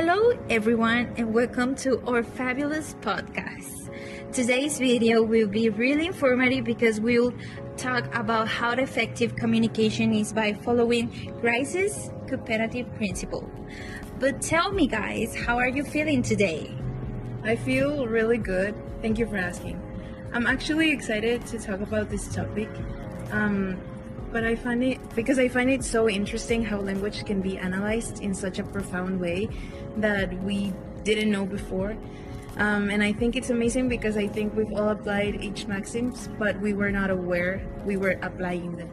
Hello everyone and welcome to our fabulous podcast. Today's video will be really informative because we'll talk about how effective communication is by following Grice's Cooperative principle. But tell me guys, how are you feeling today? I feel really good. Thank you for asking. I'm actually excited to talk about this topic. But I find it so interesting how language can be analyzed in such a profound way that we didn't know before. And I think it's amazing because I think we've all applied each maxims, but we were not aware we were applying them.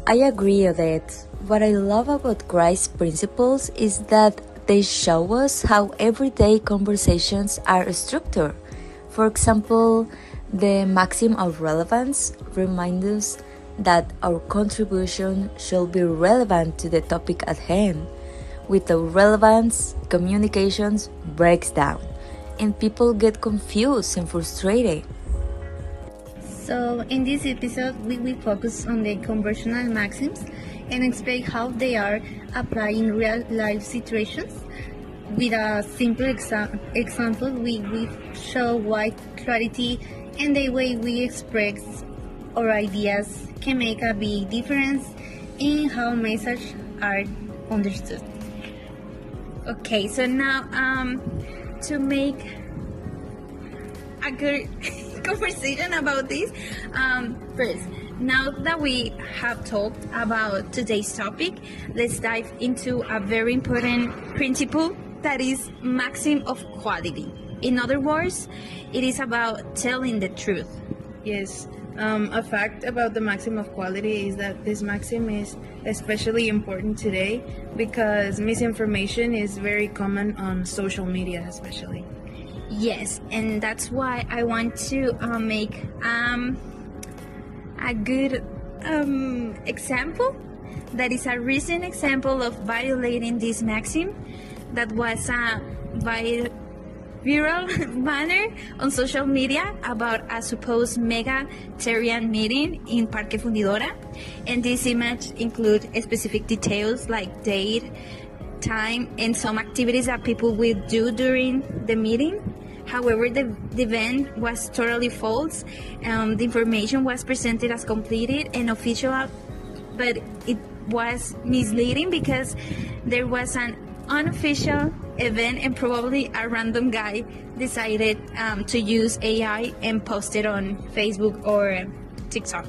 I agree with it. What I love about Grice principles is that they show us how everyday conversations are structured. For example, the maxim of relevance reminds us that our contribution should be relevant to the topic at hand. Without relevance, communications breaks down, and people get confused and frustrated. So in this episode we will focus on the conversational maxims and explain how they are applied in real life situations. With a simple example, we show why clarity and the way we express our ideas can make a big difference in how messages are understood. Okay, so now to make a good conversation about this, first, now that we have talked about today's topic, let's dive into a very important principle that is maxim of quality. In other words, it is about telling the truth. Yes, a fact about the maxim of quality is that this maxim is especially important today because misinformation is very common on social media especially. Yes, and that's why I want to make a good example that is a recent example of violating this maxim. That was a viral banner on social media about a supposed mega Tyrian meeting in Parque Fundidora, and this image include specific details like date, time, and some activities that people will do during the meeting. However, the event was totally false. The information was presented as completed and official, but it was misleading because there was an unofficial event and probably a random guy decided to use AI and post it on Facebook or TikTok.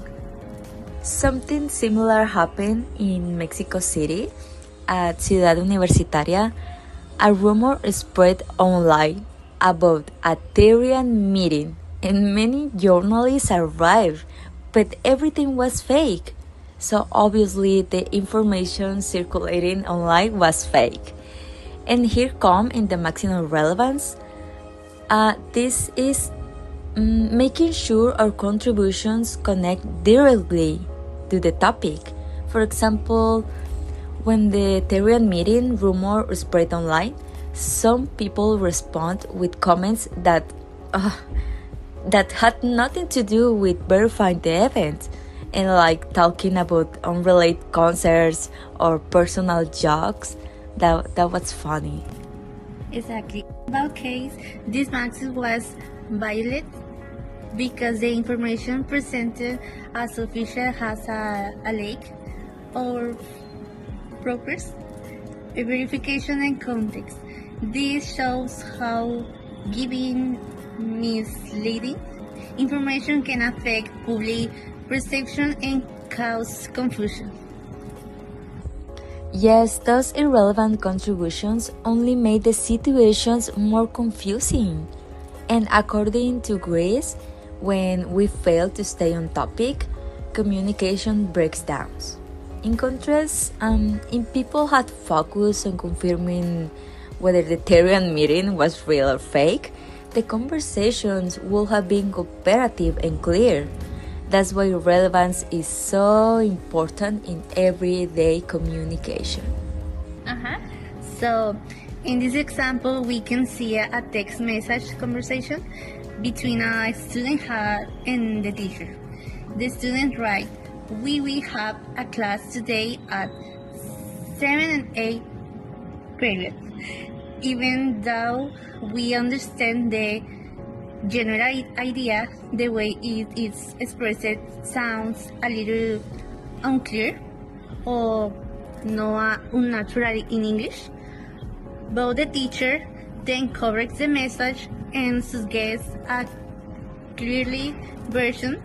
Something similar happened in Mexico City at Ciudad Universitaria. A rumor spread online about a Tyrian meeting, and many journalists arrived, but everything was fake. So obviously the information circulating online was fake. And here come in the maximum relevance. This is making sure our contributions connect directly to the topic. For example, when the Tyrian meeting rumor spread online, some people respond with comments that had nothing to do with verifying the event, and like talking about unrelated concerts or personal jokes. That was funny. Exactly. In that case, this maxim was violated because the information presented as official has a lack or progress, verification, and context. This shows how giving misleading information can affect public perception and cause confusion. Yes, those irrelevant contributions only made the situations more confusing. And according to Grice, when we fail to stay on topic, communication breaks down. In contrast, if people had focused on confirming whether the Tyrian meeting was real or fake, the conversations would have been cooperative and clear. That's why relevance is so important in everyday communication. So, in this example, we can see a text message conversation between a student and the teacher. The student writes, "We will have a class today at 7 and 8 period. Even though we understand the general idea, the way it is expressed sounds a little unclear or not unnatural in English. But the teacher then corrects the message and suggests a clearly version.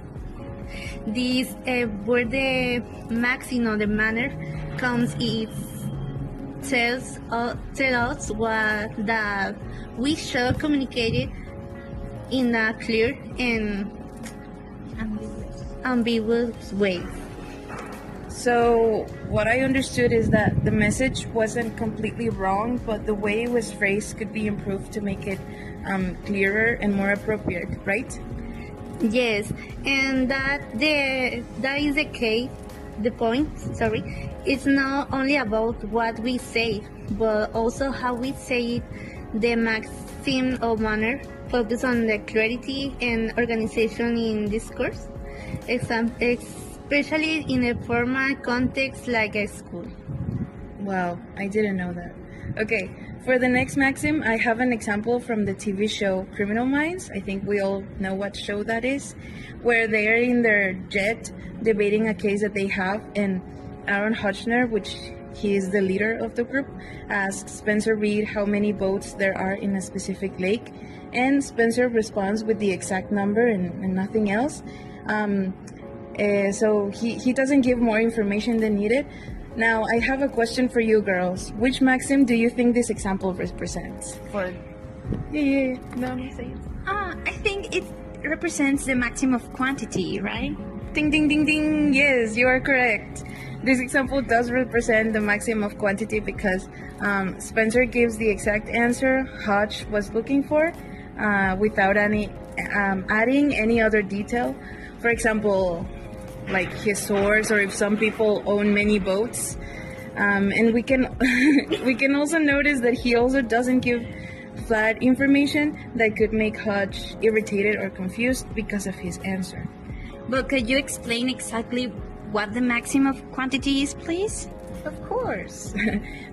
This where the maxim or the manner comes it tell us what that we should communicate it in a clear and ambiguous way. So, what I understood is that the message wasn't completely wrong, but the way it was phrased could be improved to make it clearer and more appropriate, right? Yes, and that is the case. The point, sorry, it's not only about what we say, but also how we say it. The maxim or manner focus on the clarity and organization in discourse, especially in a formal context like a school. Wow, I didn't know that. Okay, for the next maxim, I have an example from the TV show Criminal Minds. I think we all know what show that is, where they are in their jet debating a case that they have, and Aaron Hutchner, which he is the leader of the group, asks Spencer Reed how many boats there are in a specific lake, and Spencer responds with the exact number and nothing else. So he doesn't give more information than needed. Now, I have a question for you girls. Which maxim do you think this example represents? No, say it. I think it represents the maximum of quantity, right? Ding, ding, ding, ding. Yes, you are correct. This example does represent the maximum of quantity because Spencer gives the exact answer Hodge was looking for without any adding any other detail. For example, like his source, or if some people own many boats. And we can we can also notice that he also doesn't give flat information that could make Hodge irritated or confused because of his answer. But could you explain exactly what the maximum of quantity is, please? Of course.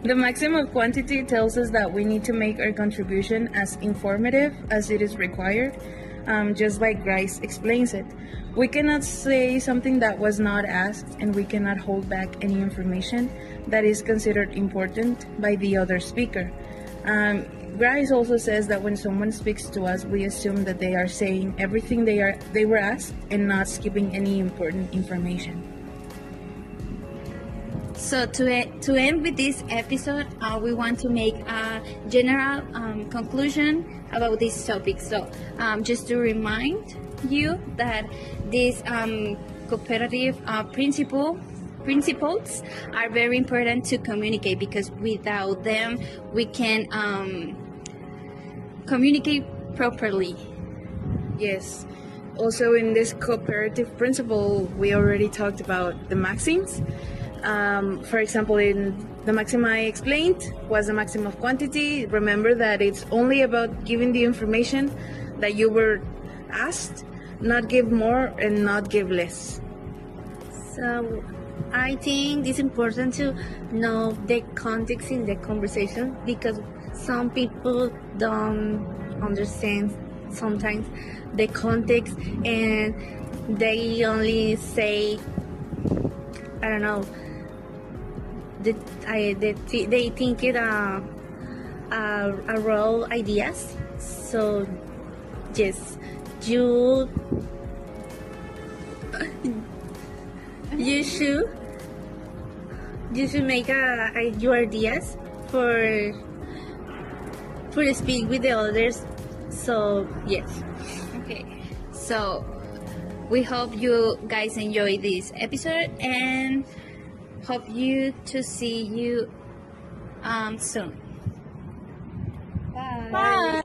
The maximum of quantity tells us that we need to make our contribution as informative as it is required, just like Grice explains it. We cannot say something that was not asked, and we cannot hold back any information that is considered important by the other speaker. Grice also says that when someone speaks to us, we assume that they are saying everything they were asked and not skipping any important information. So to end with this episode, we want to make a general conclusion about this topic. So just to remind you that these cooperative principles are very important to communicate, because without them we can communicate properly. Yes. Also, in this cooperative principle, we already talked about the maxims. For example, in the maxim I explained was the maxim of quantity. Remember that it's only about giving the information that you were asked, not give more and not give less. So I think it's important to know the context in the conversation, because some people don't understand sometimes the context, and they only say, I don't know, they think it a raw ideas. So yes, you should make your ideas for speak with the others. So yes. Okay, so we hope you guys enjoy this episode, and hope you to see you soon. Bye. Bye.